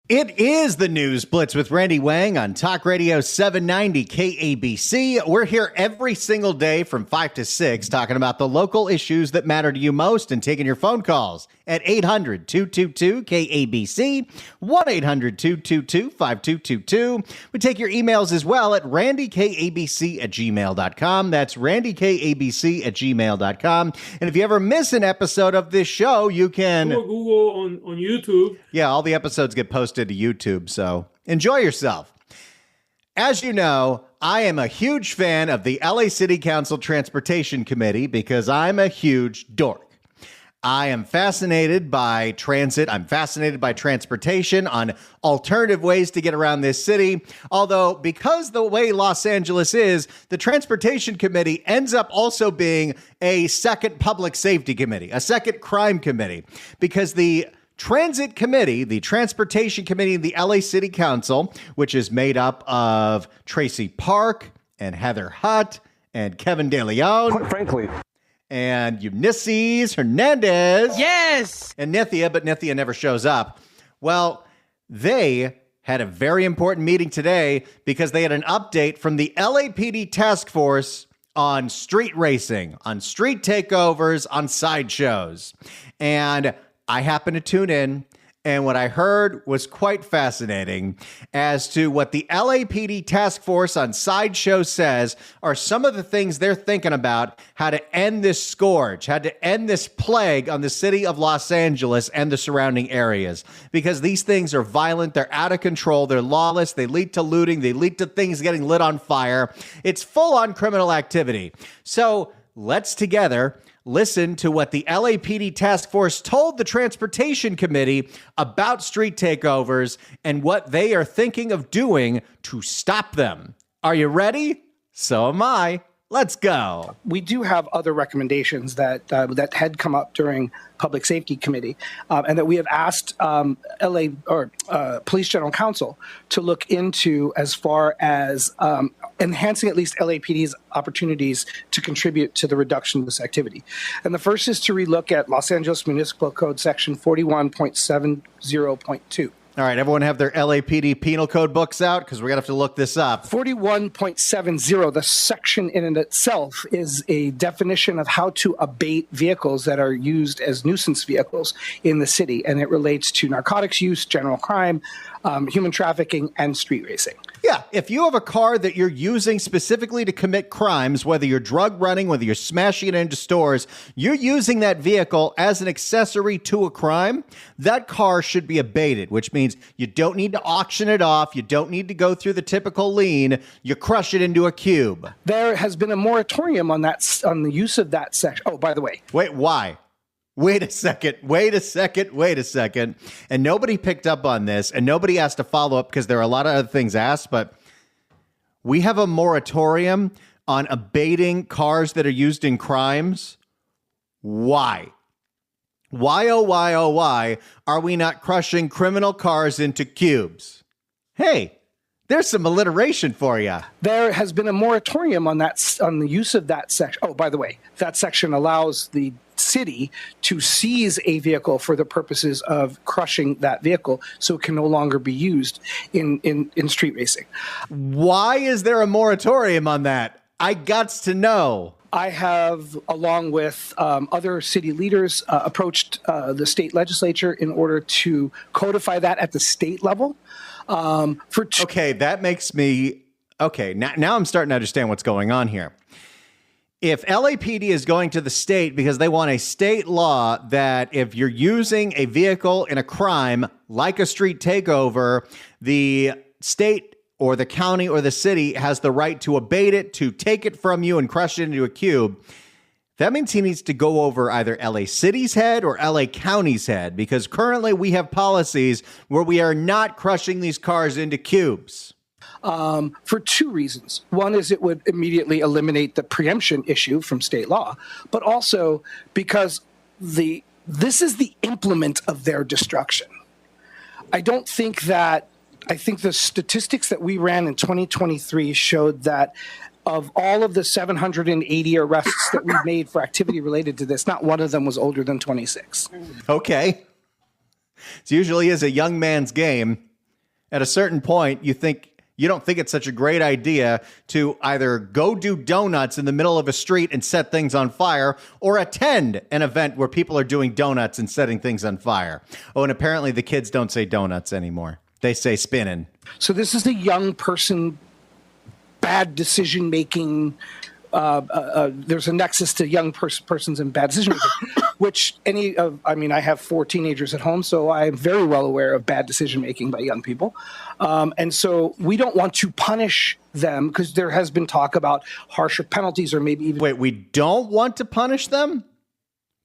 It is the News Blitz with Randy Wang on Talk Radio 790 KABC. We're here every single day from 5 to 6 talking about the local issues that matter to you most and taking your phone calls at 800-222-KABC, 1-800-222-5222. We take your emails as well at randykabc@gmail.com. That's randykabc@gmail.com. And if you ever miss an episode of this show, you can... Google on YouTube. Yeah, all the episodes get posted to YouTube, so enjoy yourself. As you know, I am a huge fan of the LA City Council Transportation Committee because I'm a huge dork. I am fascinated by transit. I'm fascinated by transportation on alternative ways to get around this city. Although, because the way Los Angeles is, the Transportation Committee ends up also being a second public safety committee, a second crime committee, because the Transit Committee, the Transportation Committee of the LA City Council, which is made up of Tracy Park and Heather Hutt and Kevin De Leon. Quite frankly. And Ulysses Hernandez. Yes! And Nithya, but Nithya never shows up. Well, they had a very important meeting today because they had an update from the LAPD task force on street racing, on street takeovers, on sideshows. And I happened to tune in, and what I heard was quite fascinating as to what the LAPD task force on sideshow says are some of the things they're thinking about how to end this scourge, how to end this plague on the city of Los Angeles and the surrounding areas. Because these things are violent, they're out of control, they're lawless, they lead to looting, they lead to things getting lit on fire. It's full-on criminal activity. So let's together listen to what the LAPD task force told the Transportation Committee about street takeovers and what they are thinking of doing to stop them. Are you ready? So am I. Let's go. We do have other recommendations that had come up during Public Safety Committee, and that we have asked LA or Police General Counsel to look into as far as enhancing at least LAPD's opportunities to contribute to the reduction of this activity. And the first is to relook at Los Angeles Municipal Code Section 41.70.2. All right, everyone have their LAPD penal code books out because we're going to have to look this up. 41.70, the section in and itself is a definition of how to abate vehicles that are used as nuisance vehicles in the city. And it relates to narcotics use, general crime, human trafficking, and street racing. Yeah, if you have a car that you're using specifically to commit crimes, whether you're drug running, whether you're smashing it into stores, you're using that vehicle as an accessory to a crime, that car should be abated, which means you don't need to auction it off. You don't need to go through the typical lien. You crush it into a cube. There has been a moratorium on that, on the use of that section. Oh, by the way. Wait, why? Wait a second. And nobody picked up on this, and nobody asked to follow up because there are a lot of other things asked, but we have a moratorium on abating cars that are used in crimes. Why? Why are we not crushing criminal cars into cubes? Hey, there's some alliteration for you. There has been a moratorium on that, on the use of that section. Oh, by the way, that section allows the city to seize a vehicle for the purposes of crushing that vehicle so it can no longer be used in street racing. Why is there a moratorium on that? I gots to know. I have, along with other city leaders, approached the state legislature in order to codify that at the state level. Okay, that makes me... Okay, now I'm starting to understand what's going on here. If LAPD is going to the state because they want a state law that if you're using a vehicle in a crime like a street takeover, the state or the county or the city has the right to abate it, to take it from you and crush it into a cube, that means he needs to go over either LA City's head or LA County's head, because currently we have policies where we are not crushing these cars into cubes. For two reasons. One is it would immediately eliminate the preemption issue from state law, but also because this is the implement of their destruction. I think the statistics that we ran in 2023 showed that of all of the 780 arrests that we've made for activity related to this, not one of them was older than 26. Okay. It usually is a young man's game. At a certain point, you don't think it's such a great idea to either go do donuts in the middle of a street and set things on fire, or attend an event where people are doing donuts and setting things on fire. Oh, and apparently the kids don't say donuts anymore. They say spinning. So this is the young person, bad decision making. There's a nexus to young persons and bad decision making, which I have 4 teenagers at home, so I'm very well aware of bad decision making by young people. And so we don't want to punish them because there has been talk about harsher penalties or maybe even. Wait, we don't want to punish them?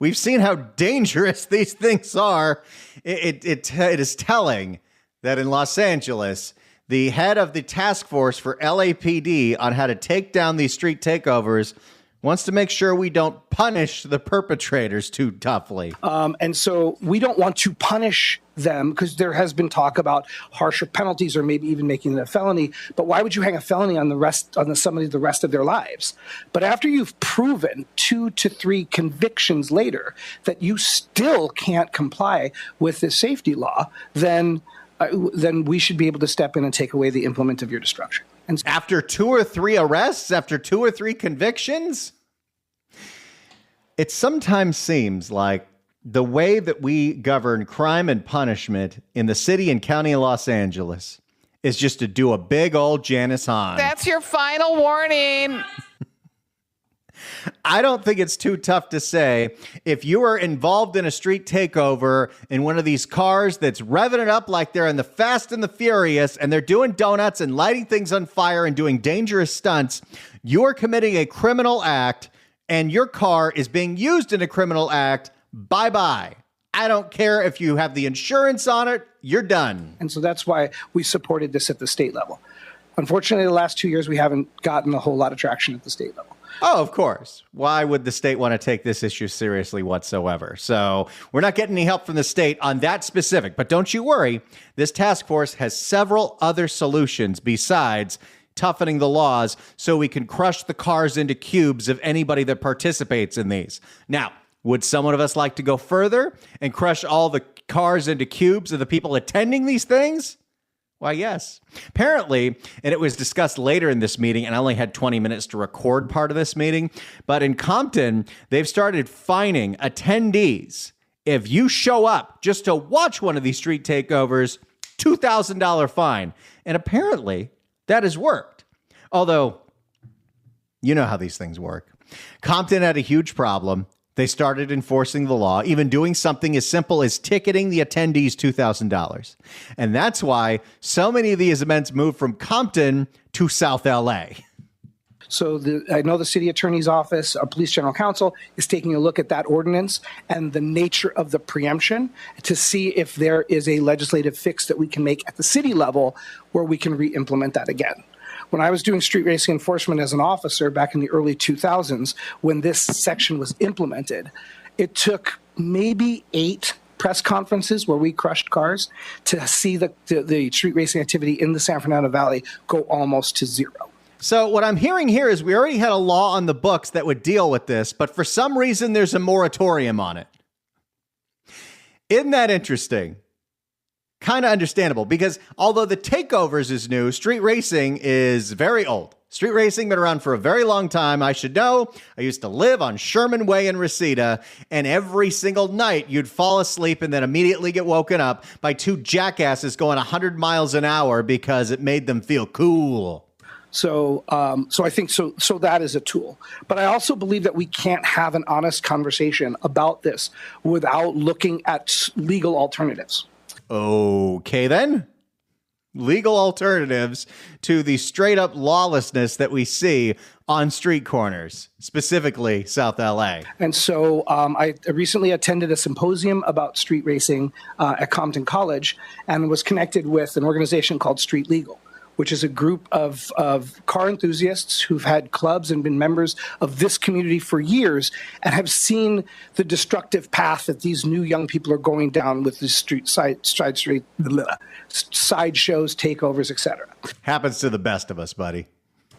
We've seen how dangerous these things are. It is telling that in Los Angeles, the head of the task force for LAPD on how to take down these street takeovers wants to make sure we don't punish the perpetrators too toughly. And so we don't want to punish them because there has been talk about harsher penalties or maybe even making it a felony. But why would you hang a felony on somebody the rest of their lives? But after you've proven 2 to 3 convictions later that you still can't comply with the safety law, then we should be able to step in and take away the implement of your destruction. And after 2 or 3 arrests, after 2 or 3 convictions, it sometimes seems like the way that we govern crime and punishment in the city and county of Los Angeles is just to do a big old Janice Hahn. That's your final warning. I don't think it's too tough to say if you are involved in a street takeover in one of these cars that's revving it up like they're in the Fast and the Furious and they're doing donuts and lighting things on fire and doing dangerous stunts, you're committing a criminal act and your car is being used in a criminal act. Bye-bye. I don't care if you have the insurance on it. You're done. And so that's why we supported this at the state level. Unfortunately, the last 2 years, we haven't gotten a whole lot of traction at the state level. Oh, of course. Why would the state want to take this issue seriously whatsoever? So we're not getting any help from the state on that specific. But don't you worry. This task force has several other solutions besides toughening the laws so we can crush the cars into cubes of anybody that participates in these. Now, would someone of us like to go further and crush all the cars into cubes of the people attending these things? Why, yes. Apparently, and it was discussed later in this meeting, and I only had 20 minutes to record part of this meeting, but in Compton, they've started fining attendees. If you show up just to watch one of these street takeovers, $2,000 fine. And apparently, that has worked. Although, you know how these things work. Compton had a huge problem. They started enforcing the law, even doing something as simple as ticketing the attendees $2,000. And that's why so many of these events moved from Compton to South LA. So I know the city attorney's office, our police general counsel, is taking a look at that ordinance and the nature of the preemption to see if there is a legislative fix that we can make at the city level where we can re-implement that again. When I was doing street racing enforcement as an officer back in the early 2000s, when this section was implemented, it took maybe 8 press conferences where we crushed cars to see the street racing activity in the San Fernando Valley go almost to zero. So what I'm hearing here is we already had a law on the books that would deal with this, but for some reason there's a moratorium on it. Isn't that interesting? Kind of understandable, because although the takeovers is new, street racing is very old. Street racing been around for a very long time. I should know. I used to live on Sherman Way in Reseda, and every single night you'd fall asleep and then immediately get woken up by 2 jackasses going 100 miles an hour because it made them feel cool. So I think so that is a tool. But I also believe that we can't have an honest conversation about this without looking at legal alternatives. Okay, then. Legal alternatives to the straight up lawlessness that we see on street corners, specifically South LA. And so I recently attended a symposium about street racing at Compton College and was connected with an organization called Street Legal, which is a group of car enthusiasts who've had clubs and been members of this community for years and have seen the destructive path that these new young people are going down with the side shows, takeovers, etc. Happens to the best of us, buddy.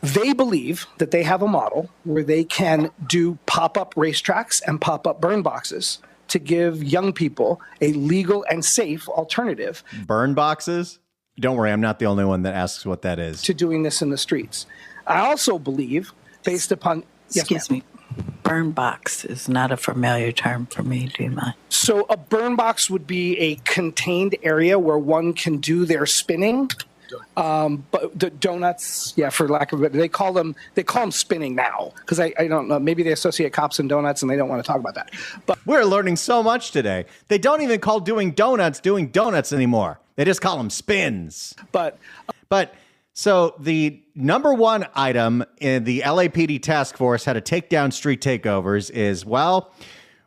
They believe that they have a model where they can do pop-up racetracks and pop-up burn boxes to give young people a legal and safe alternative. Burn boxes? Don't worry, I'm not the only one that asks what that is. to doing this in the streets. I also believe, based upon Excuse me. Burn box is not a familiar term for me. Do you mind? So a burn box would be a contained area where one can do their spinning. But the donuts, for lack of it, they call them spinning now, because I don't know, maybe they associate cops and donuts and they don't want to talk about that. But We're learning so much today. They don't even call doing donuts anymore. They just call them spins. But So the number one item in the LAPD task force how to take down street takeovers is, well,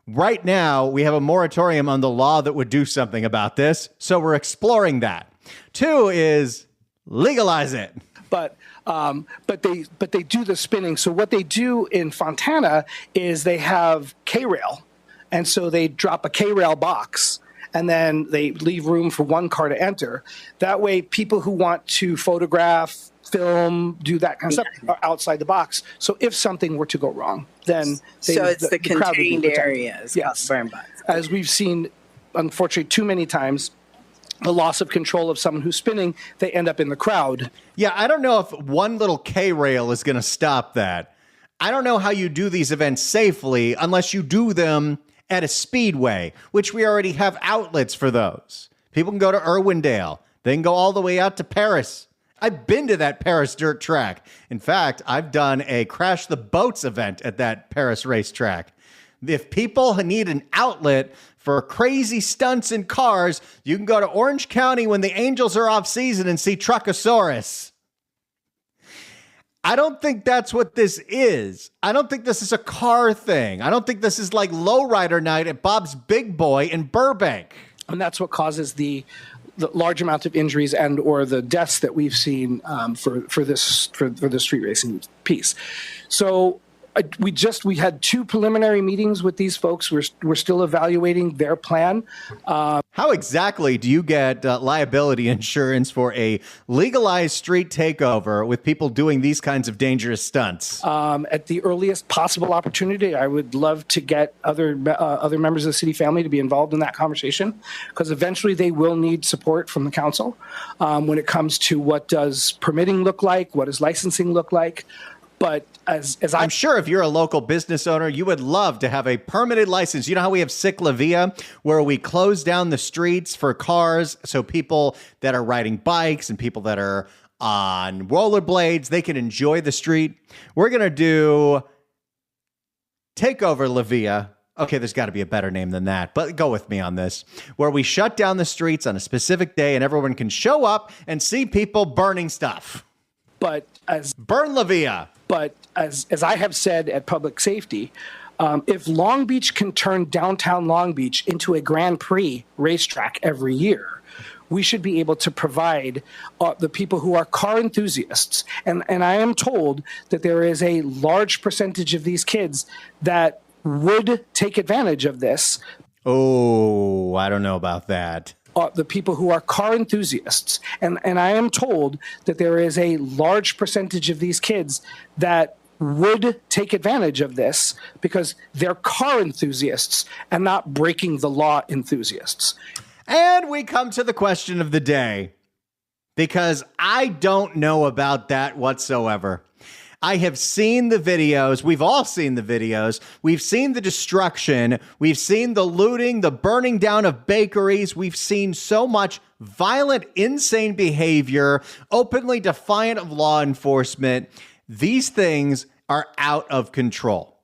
right now we have a moratorium on the law that would do something about this. So we're exploring that. 2 is legalize it. but they do the spinning. So what they do in Fontana is they have K-rail, and so they drop a K-rail box, and then they leave room for one car to enter. That way, people who want to photograph, film, do that kind of stuff are outside the box. So if something were to go wrong, then It's the crowd would be contained protected. areas. Yes, Burn box. as we've seen, unfortunately, too many times. The loss of control of someone who's spinning, they end up in the crowd. Yeah, I don't know if one little K-rail is going to stop that. I don't know how you do these events safely unless you do them at a speedway, which we already have outlets for those. People can go to Irwindale. They can go all the way out to Paris. I've been to that Paris dirt track. In fact, I've done a Crash the Boats event at that Paris racetrack. If people need an outlet for crazy stunts in cars, you can go to Orange County when the Angels are off season and see Truckosaurus. I don't think that's what this is. I don't think this is a car thing. I don't think this is like lowrider night at Bob's Big Boy in Burbank. And that's what causes the large amount of injuries and or the deaths that we've seen for the street racing piece. So we had 2 preliminary meetings with these folks. We're still evaluating their plan. How exactly do you get liability insurance for a legalized street takeover with people doing these kinds of dangerous stunts? At the earliest possible opportunity, I would love to get other members of the city family to be involved in that conversation, because eventually they will need support from the council when it comes to what does permitting look like, what does licensing look like. But as I'm sure if you're a local business owner, you would love to have a permitted license. You know how we have Ciclavia, where we close down the streets for cars so people that are riding bikes and people that are on rollerblades, they can enjoy the street. We're going to do Takeover La Via. Okay, there's got to be a better name than that, but go with me on this, where we shut down the streets on a specific day and everyone can show up and see people burning stuff. Burn La Via. But as I have said at Public Safety, if Long Beach can turn downtown Long Beach into a Grand Prix racetrack every year, we should be able to provide the people who are car enthusiasts. And I am told that there is a large percentage of these kids that would take advantage of this. Oh, I don't know about that. The people who are car enthusiasts. And I am told that there is a large percentage of these kids that would take advantage of this because they're car enthusiasts and not breaking the law enthusiasts. And we come to the question of the day, because I don't know about that whatsoever. I have seen the videos. We've all seen the videos. We've seen the destruction. We've seen the looting, the burning down of bakeries. We've seen so much violent, insane behavior, openly defiant of law enforcement. These things are out of control.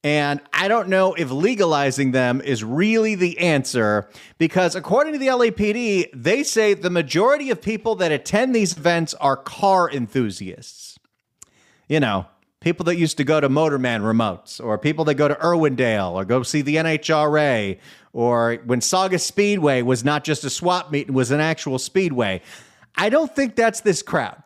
And I don't know if legalizing them is really the answer, because according to the LAPD, they say the majority of people that attend these events are car enthusiasts. You know, people that used to go to Motorman remotes, or people that go to Irwindale or go see the NHRA, or when Saga Speedway was not just a swap meet, it was an actual speedway. I don't think that's this crowd,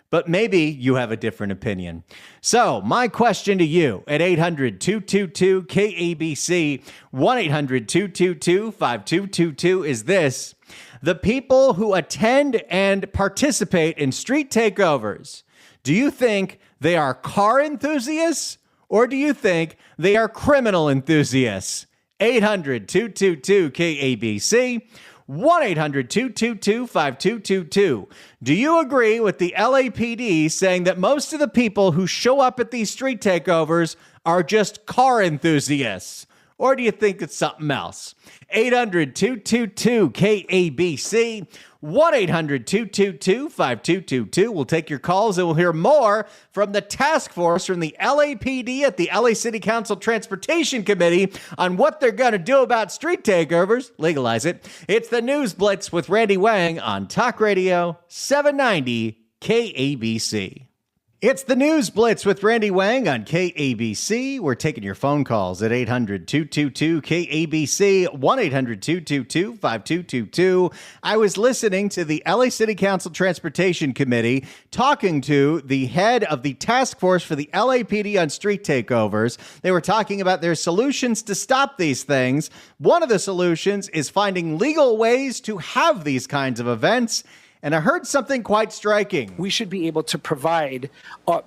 but maybe you have a different opinion. So my question to you at 800-222-KABC, 1-800-222-5222 is this: the people who attend and participate in street takeovers, do you think they are car enthusiasts, or do you think they are criminal enthusiasts? 800-222-KABC, 1-800-222-5222. Do you agree with the LAPD saying that most of the people who show up at these street takeovers are just car enthusiasts? Or do you think it's something else? 800-222-KABC, 1-800-222-5222. We'll take your calls and we'll hear more from the task force from the LAPD at the LA City Council Transportation Committee on what they're going to do about street takeovers. Legalize it. It's the News Blitz with Randy Wang on Talk Radio 790 KABC. It's the News Blitz with Randy Wang on KABC. We're taking your phone calls at 800-222-KABC, 1-800-222-5222. I was listening to the LA City Council Transportation Committee talking to the head of the task force for the LAPD on street takeovers. They were talking about their solutions to stop these things. One of the solutions is finding legal ways to have these kinds of events. And I heard something quite striking. We should be able to provide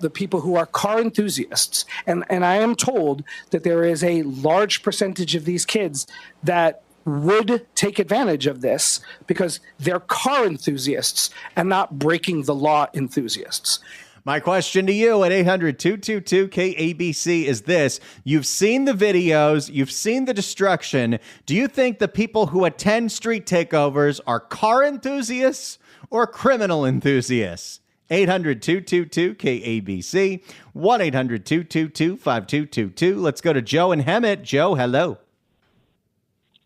the people who are car enthusiasts. And I am told that there is a large percentage of these kids that would take advantage of this because they're car enthusiasts and not breaking the law enthusiasts. My question to you at 800-222-KABC is this. You've seen the videos. You've seen the destruction. Do you think the people who attend street takeovers are car enthusiasts or criminal enthusiasts? 800-222-KABC, 1-800-222-5222. Let's go to Joe and Hemet. Joe, hello.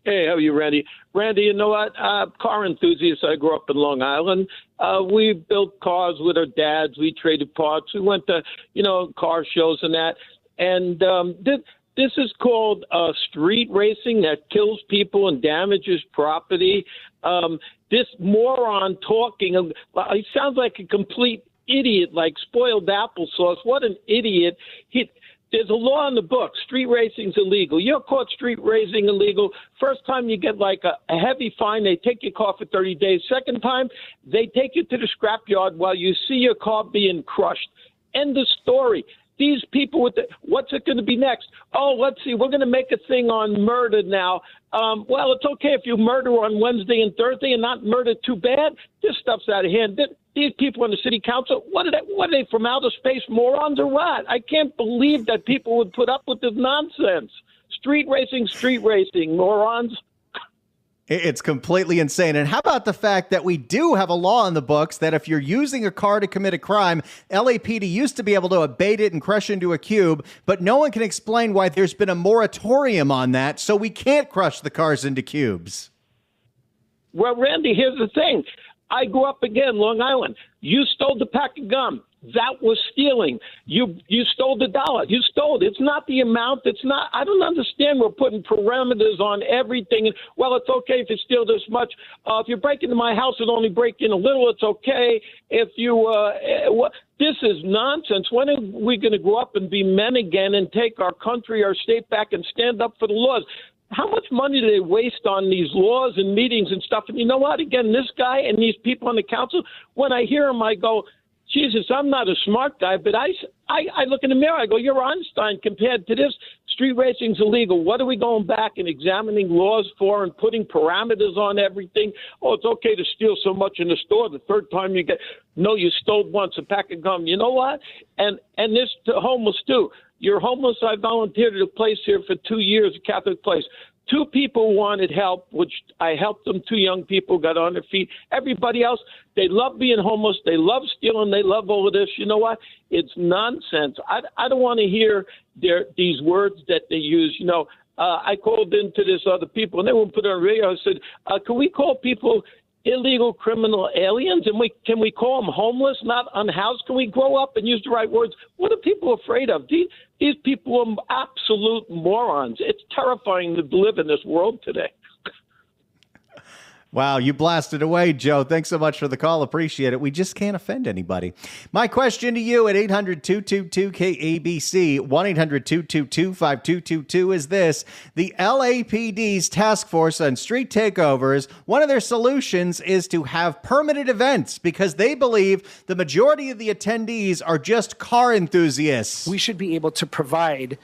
Hey, how are you, Randy? Randy, you know what? Car enthusiasts. I grew up in Long Island. We built cars with our dads. We traded parts. We went to, car shows and that. And this is called street racing that kills people and damages property. This moron talking, he sounds like a complete idiot, like spoiled applesauce. What an idiot. There's a law in the book. Street racing's illegal. You're caught street racing illegal. First time you get like a heavy fine. They take your car for 30 days. Second time, they take you to the scrapyard while you see your car being crushed. End of story. These people what's it going to be next? Oh, let's see. We're going to make a thing on murder now. Well, it's okay if you murder on Wednesday and Thursday and not murder too bad. This stuff's out of hand. These people in the city council, what are they from outer space, morons or what? I can't believe that people would put up with this nonsense. Street racing, morons. It's completely insane. And how about the fact that we do have a law in the books that if you're using a car to commit a crime, LAPD used to be able to abate it and crush into a cube, but no one can explain why there's been a moratorium on that, so we can't crush the cars into cubes. Well, Randy, here's the thing. I grew up again, Long Island. You stole the pack of gum. That was stealing. You stole the dollar. You stole it. It's not the amount. It's not. I don't understand. We're putting parameters on everything. And, well, it's okay if you steal this much. If you break into my house and only break in a little, it's okay. If you this is nonsense. When are we going to grow up and be men again and take our country, our state back and stand up for the laws? How much money do they waste on these laws and meetings and stuff? And you know what? Again, this guy and these people on the council, when I hear him, I go, Jesus, I'm not a smart guy, but I look in the mirror. I go, you're Einstein compared to this. Street racing's illegal. What are we going back and examining laws for and putting parameters on everything? Oh, it's okay to steal so much in the store. The third time you you stole once a pack of gum. You know what? And this to homeless too. You're homeless. I volunteered at a place here for 2 years, a Catholic place. 2 people wanted help, which I helped them. 2 young people got on their feet. Everybody else, they love being homeless. They love stealing. They love all of this. You know what? It's nonsense. I don't want to hear these words that they use. I called into this other people, and they won't put it on radio. I said, can we call people illegal criminal aliens? And can we call them homeless, not unhoused? Can we grow up and use the right words? What are people afraid of? These people are absolute morons. It's terrifying to live in this world today. Wow, you blasted away, Joe. Thanks so much for the call. Appreciate it. We just can't offend anybody. My question to you at 800-222-KABC, 1-800-222-5222 is this. The LAPD's task force on street takeovers, one of their solutions is to have permanent events because they believe the majority of the attendees are just car enthusiasts. We should be able to provide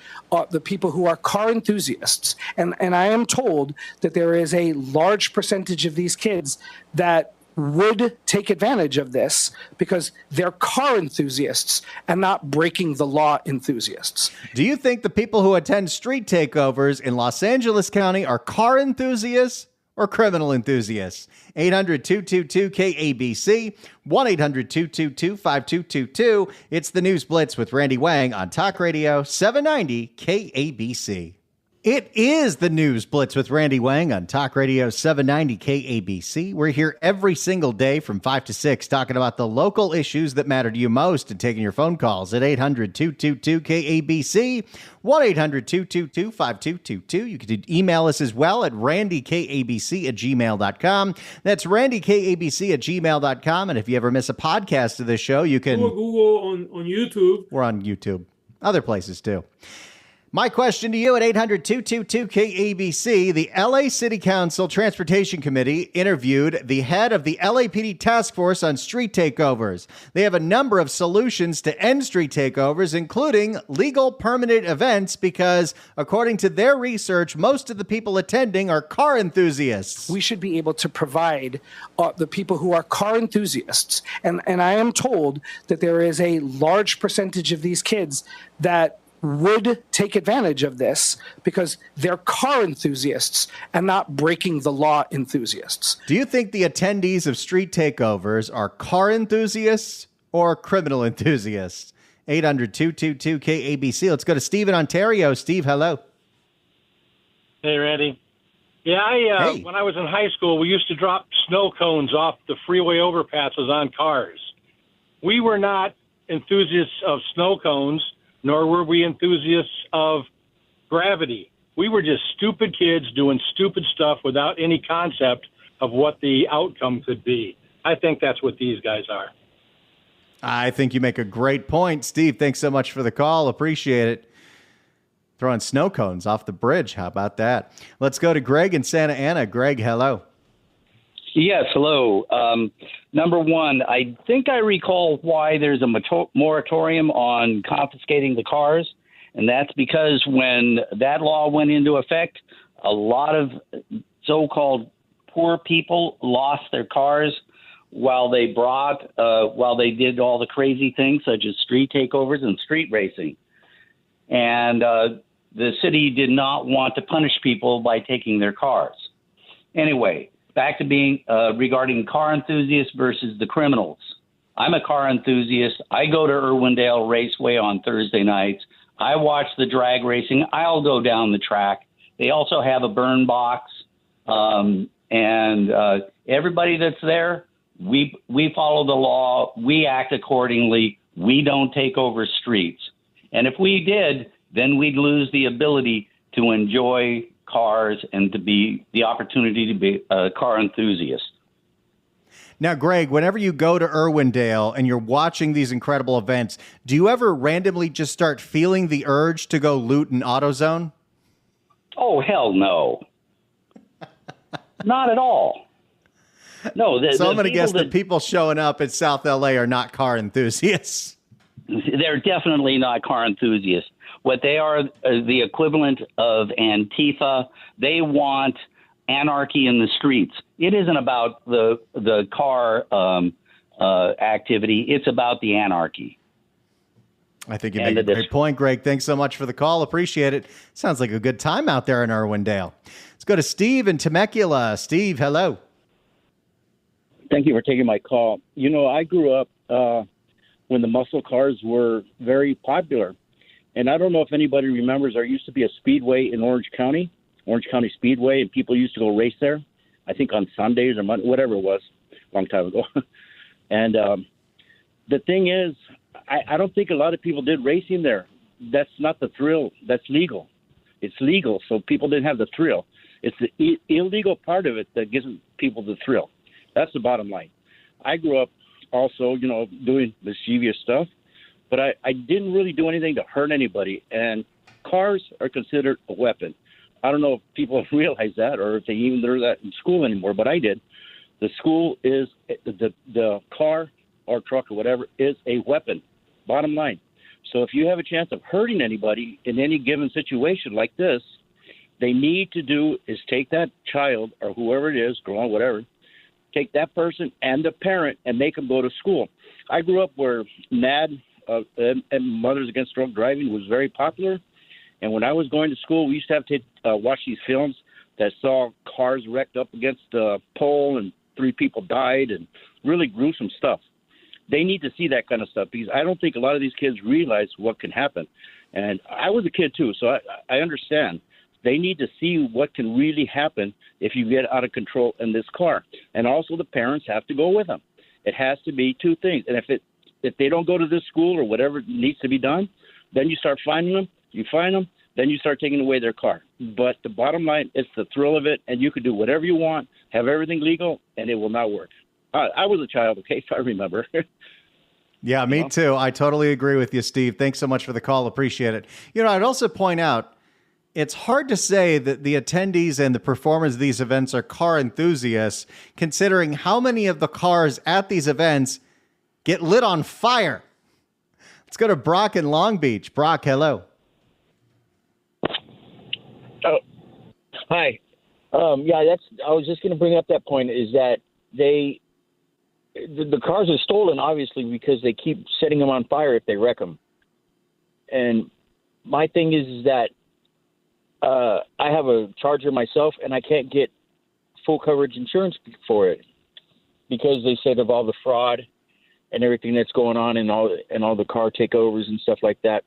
the people who are car enthusiasts. And I am told that there is a large percentage of these kids that would take advantage of this because they're car enthusiasts and not breaking the law enthusiasts. Do you think the people who attend street takeovers in Los Angeles County are car enthusiasts or criminal enthusiasts? 800-222-KABC, 1-800-222-5222. It's the News Blitz with Randy Wang on Talk Radio 790 KABC. It is the News Blitz with Randy Wang on Talk Radio 790 KABC. We're here every single day from 5 to 6 talking about the local issues that matter to you most and taking your phone calls at 800-222-KABC, 1-800-222-5222. You can email us as well at randykabc@gmail.com. That's randykabc@gmail.com. And if you ever miss a podcast of this show, you can... Google on YouTube. We're on YouTube. Other places too. My question to you at 800-222-KABC, the LA City Council Transportation Committee interviewed the head of the LAPD task force on street takeovers. They have a number of solutions to end street takeovers, including legal permanent events, because according to their research, most of the people attending are car enthusiasts. We should be able to provide the people who are car enthusiasts. And I am told that there is a large percentage of these kids that would take advantage of this because they're car enthusiasts and not breaking the law enthusiasts. Do you think the attendees of street takeovers are car enthusiasts or criminal enthusiasts? 800-222-KABC. Let's go to Steve in Ontario. Steve, hello. Hey, Randy. Yeah, Hey. When I was in high school, we used to drop snow cones off the freeway overpasses on cars. We were not enthusiasts of snow cones, nor were we enthusiasts of gravity. We were just stupid kids doing stupid stuff without any concept of what the outcome could be. I think that's what these guys are. I think you make a great point. Steve, thanks so much for the call. Appreciate it. Throwing snow cones off the bridge. How about that? Let's go to Greg in Santa Ana. Greg, hello. Yes, hello. Number one, I think I recall why there's a moratorium on confiscating the cars, and that's because when that law went into effect, a lot of so-called poor people lost their cars while they did all the crazy things such as street takeovers and street racing. And the city did not want to punish people by taking their cars. Anyway, back to being regarding car enthusiasts versus the criminals. I'm a car enthusiast. I go to Irwindale Raceway on Thursday nights. I watch the drag racing. I'll go down the track. They also have a burn box. And everybody that's there, we follow the law. We act accordingly. We don't take over streets. And if we did, then we'd lose the ability to enjoy cars and to be the opportunity to be a car enthusiast. Now, Greg, whenever you go to Irwindale and you're watching these incredible events, do you ever randomly just start feeling the urge to go loot an AutoZone? Oh, hell no. Not at all. No. So I'm going to guess that people showing up at South LA are not car enthusiasts. They're definitely not car enthusiasts. What they are the equivalent of Antifa. They want anarchy in the streets. It isn't about the car activity. It's about the anarchy. I think you make a great point, Greg. Thanks so much for the call. Appreciate it. Sounds like a good time out there in Irwindale. Let's go to Steve in Temecula. Steve, hello. Thank you for taking my call. You know, I grew up when the muscle cars were very popular. And I don't know if anybody remembers, there used to be a speedway in Orange County Speedway, and people used to go race there, I think on Sundays or Monday, whatever it was, a long time ago. And the thing is, I don't think a lot of people did racing there. That's not the thrill. That's legal. It's legal, so people didn't have the thrill. It's the illegal part of it that gives people the thrill. That's the bottom line. I grew up also, you know, doing mischievous stuff, but I didn't really do anything to hurt anybody. And cars are considered a weapon. I don't know if people realize that or if they even learn that in school anymore, but I did. The school is the car or truck or whatever is a weapon, bottom line. So if you have a chance of hurting anybody in any given situation like this, they need to do is take that child or whoever it is, girl, whatever, take that person and the parent and make them go to school. I grew up where NAD and Mothers Against Drunk Driving was very popular. And when I was going to school, we used to have to watch these films that saw cars wrecked up against a pole and 3 people died and really gruesome stuff. They need to see that kind of stuff because I don't think a lot of these kids realize what can happen. And I was a kid too, so I understand. They need to see what can really happen if you get out of control in this car. And also the parents have to go with them. It has to be 2 things. And if they don't go to this school or whatever needs to be done, then you start finding them. You find them, then you start taking away their car. But the bottom line, it's the thrill of it, and you can do whatever you want, have everything legal, and it will not work. I was a child, okay, if I remember. Yeah, me too. I totally agree with you, Steve. Thanks so much for the call. Appreciate it. I'd also point out, it's hard to say that the attendees and the performers of these events are car enthusiasts, considering how many of the cars at these events get lit on fire. Let's go to Brock in Long Beach. Brock, hello. Oh, hi. I was just going to bring up that point is that the cars are stolen, obviously, because they keep setting them on fire if they wreck them. And my thing is that I have a Charger myself, and I can't get full coverage insurance for it because they said of all the fraud and everything that's going on and all the car takeovers and stuff like that.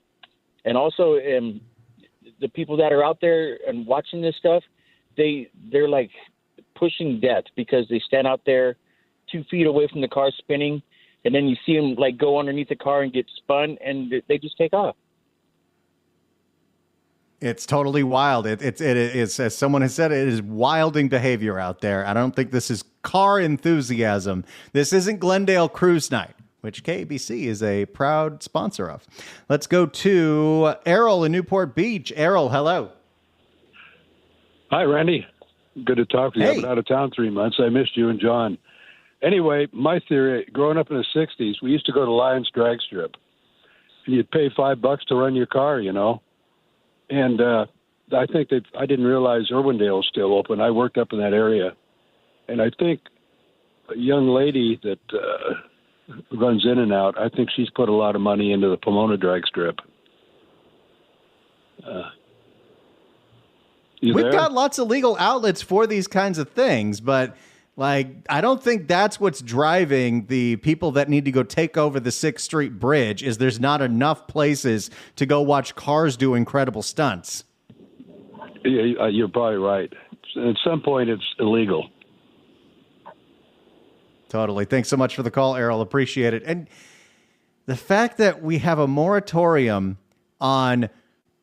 And also, the people that are out there and watching this stuff, they're like pushing death because they stand out there 2 feet away from the car spinning, and then you see them like go underneath the car and get spun, and they just take off. It's totally wild. It is, as someone has said, it is wilding behavior out there. I don't think this is car enthusiasm. This isn't Glendale Cruise Night, which KABC is a proud sponsor of. Let's go to Errol in Newport Beach. Errol, hello. Hi, Randy. Good to talk to you. Hey. I've been out of town 3 months. I missed you and John. Anyway, my theory, growing up in the 60s, we used to go to Lions Drag Strip. And you'd pay $5 to run your car, And I think that I didn't realize Irwindale was still open. I worked up in that area. And I think a young lady that runs in and out, I think she's put a lot of money into the Pomona Drag Strip. We've got lots of legal outlets for these kinds of things, but I don't think that's what's driving the people that need to go take over the 6th Street Bridge is there's not enough places to go watch cars do incredible stunts. Yeah, you're probably right. At some point, it's illegal. Totally. Thanks so much for the call, Errol. Appreciate it. And the fact that we have a moratorium on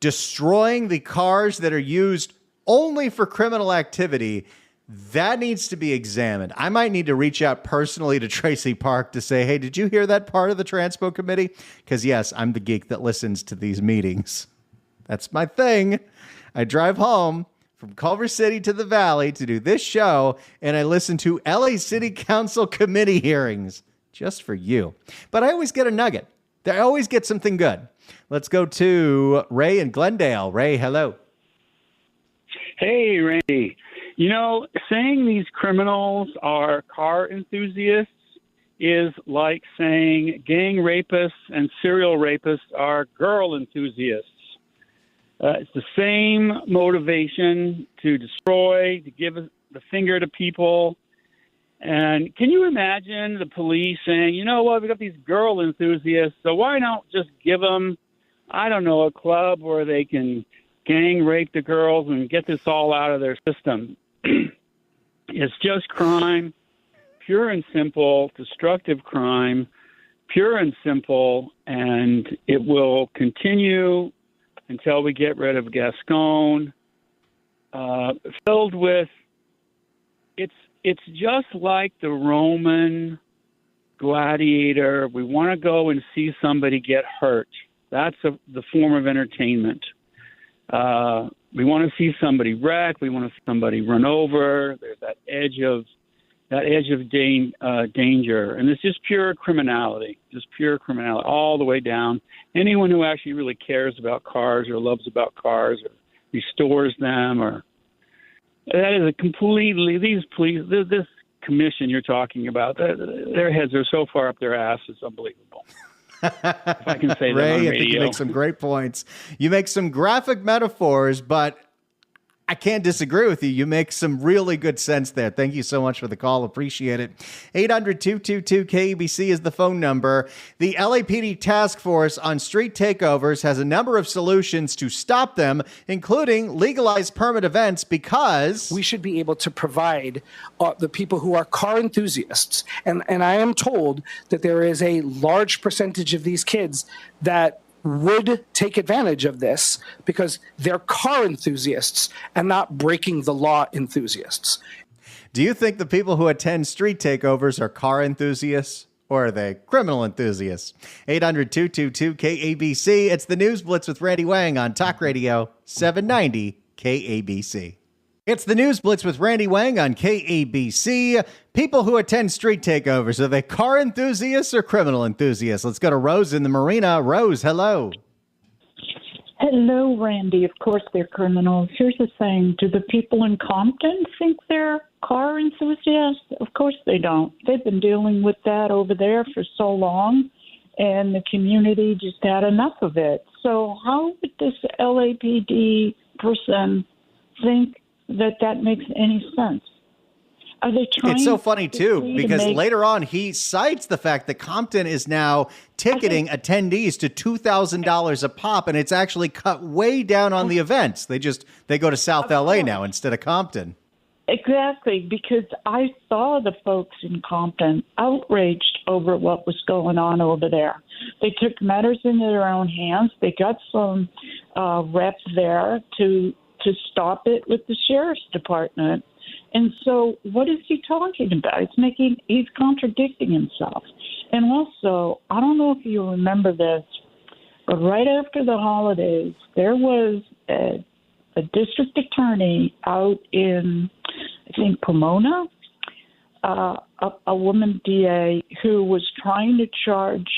destroying the cars that are used only for criminal activity, that needs to be examined. I might need to reach out personally to Tracy Park to say, hey, did you hear that part of the Transpo Committee? Because, yes, I'm the geek that listens to these meetings. That's my thing. I drive home from Culver City to the Valley to do this show, and I listen to LA City Council committee hearings just for you. But I always get a nugget. I always get something good. Let's go to Ray in Glendale. Ray, hello. Hey, Randy. Saying these criminals are car enthusiasts is like saying gang rapists and serial rapists are girl enthusiasts. It's the same motivation to destroy, to give the finger to people. And can you imagine the police saying, you know what, we've got these girl enthusiasts, so why not just give them, a club where they can gang rape the girls and get this all out of their system? It's just crime, pure and simple, destructive crime, pure and simple, and it will continue until we get rid of Gascon, filled with, it's just like the Roman gladiator. We want to go and see somebody get hurt. That's the form of entertainment. We want to see somebody wreck. We want to see somebody run over. There's that edge of danger, and it's just pure criminality, all the way down. Anyone who actually really cares about cars or loves about cars or restores them, or that is a completely this commission you're talking about. Their heads are so far up their ass, it's unbelievable. If I can say that Ray, on radio. I think you make some great points. You make some graphic metaphors, but I can't disagree with you. You make some really good sense there. Thank you so much for the call. Appreciate it. 800-222-KABC is the phone number. The LAPD task force on street takeovers has a number of solutions to stop them, including legalized permit events, because we should be able to provide the people who are car enthusiasts. And I am told that there is a large percentage of these kids that would take advantage of this because they're car enthusiasts and not breaking the law enthusiasts. Do you think the people who attend street takeovers are car enthusiasts, or are they criminal enthusiasts? 800-222-KABC. It's the News Blitz with Randy Wang on Talk Radio 790 KABC. It's the News Blitz with Randy Wang on KABC. People who attend street takeovers, are they car enthusiasts or criminal enthusiasts? Let's go to Rose in the Marina. Rose, hello. Hello, Randy. Of course they're criminals. Here's the thing. Do the people in Compton think they're car enthusiasts? Of course they don't. They've been dealing with that over there for so long, and the community just had enough of it. So how would this LAPD person think that makes any sense? Are they trying? It's so funny, too, because later on he cites the fact that Compton is now ticketing attendees to $2,000 a pop, and it's actually cut way down on the events. They go to South LA now instead of Compton. Exactly, because I saw the folks in Compton outraged over what was going on over there. They took matters into their own hands. They got some reps there to stop it with the sheriff's department. And so what is he talking about? He's contradicting himself. And also, I don't know if you remember this, but right after the holidays, there was a district attorney out in, I think, Pomona, a woman DA who was trying to charge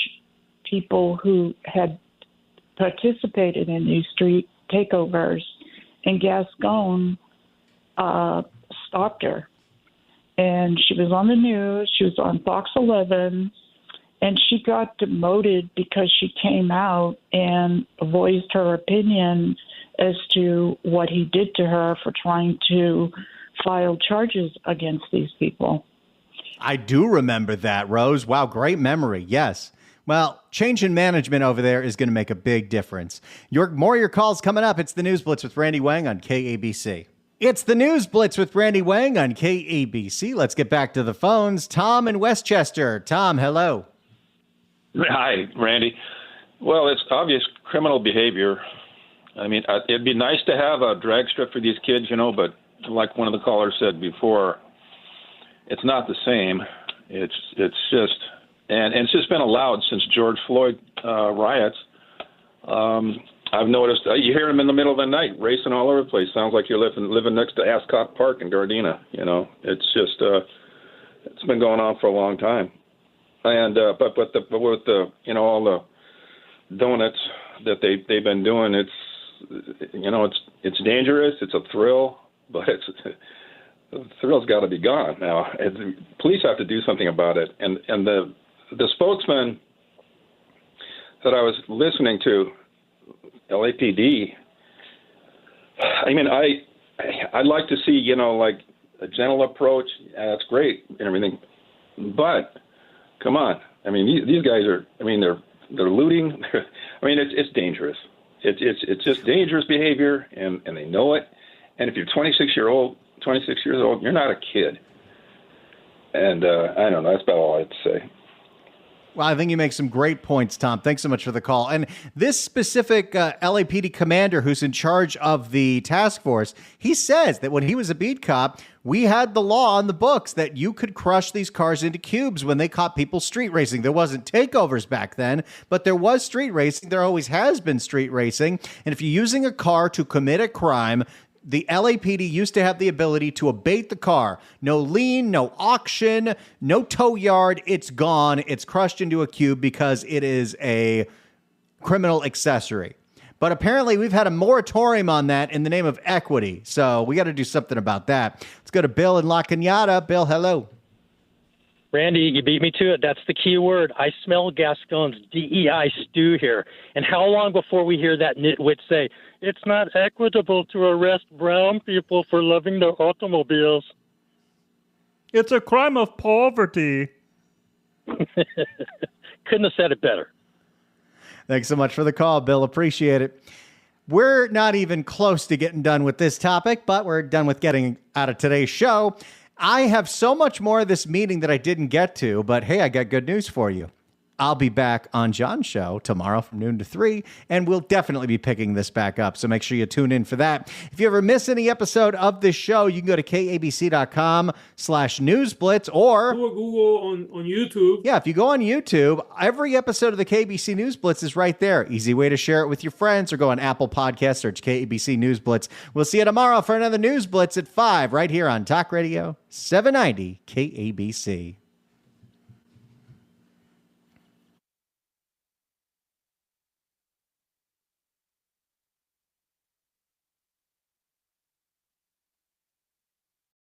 people who had participated in these street takeovers, and Gascon stopped her. And she was on the news. She was on Fox 11. And she got demoted because she came out and voiced her opinion as to what he did to her for trying to file charges against these people. I do remember that, Rose. Wow, great memory. Yes. Well, change in management over there is going to make a big difference. More of your calls coming up. It's the News Blitz with Randy Wang on KABC. It's the News Blitz with Randy Wang on KABC. Let's get back to the phones. Tom in Westchester. Tom, hello. Hi, Randy. Well, it's obvious criminal behavior. I mean, it'd be nice to have a drag strip for these kids, but like one of the callers said before, it's not the same. It's just... And it's just been allowed since George Floyd riots. I've noticed you hear them in the middle of the night racing all over the place. Sounds like you're living next to Ascot Park in Gardena. It's just it's been going on for a long time. And but with the all the donuts that they've been doing, it's dangerous. It's a thrill, but the thrill's got to be gone now. And the police have to do something about it. And the spokesman that I was listening to, LAPD, I mean, I'd like to see, like a gentle approach. Yeah, that's great and everything. But come on. I mean, these guys are, they're looting. It's dangerous. It's just dangerous behavior, and they know it. And if you're 26 years old, you're not a kid. And I don't know. That's about all I have to say. Well, I think you make some great points, Tom. Thanks so much for the call. And this specific LAPD commander who's in charge of the task force, he says that when he was a beat cop, we had the law on the books that you could crush these cars into cubes when they caught people street racing. There wasn't takeovers back then, but there was street racing. There always has been street racing. And if you're using a car to commit a crime, the LAPD used to have the ability to abate the car. No lien, no auction, no tow yard. It's gone. It's crushed into a cube because it is a criminal accessory. But apparently we've had a moratorium on that in the name of equity. So we got to do something about that. Let's go to Bill in La Cañada. Bill, hello. Randy, you beat me to it. That's the key word. I smell Gascon's DEI stew here. And how long before we hear that nitwit say, it's not equitable to arrest brown people for loving their automobiles? It's a crime of poverty. Couldn't have said it better. Thanks so much for the call, Bill. Appreciate it. We're not even close to getting done with this topic, but we're done with getting out of today's show. I have so much more of this meeting that I didn't get to, but hey, I got good news for you. I'll be back on John's show tomorrow from noon to 3, and we'll definitely be picking this back up. So make sure you tune in for that. If you ever miss any episode of this show, you can go to kabc.com/newsblitz or Google on YouTube. Yeah, if you go on YouTube, every episode of the KABC News Blitz is right there. Easy way to share it with your friends, or go on Apple Podcasts, search KABC News Blitz. We'll see you tomorrow for another News Blitz at 5 right here on Talk Radio 790 KABC.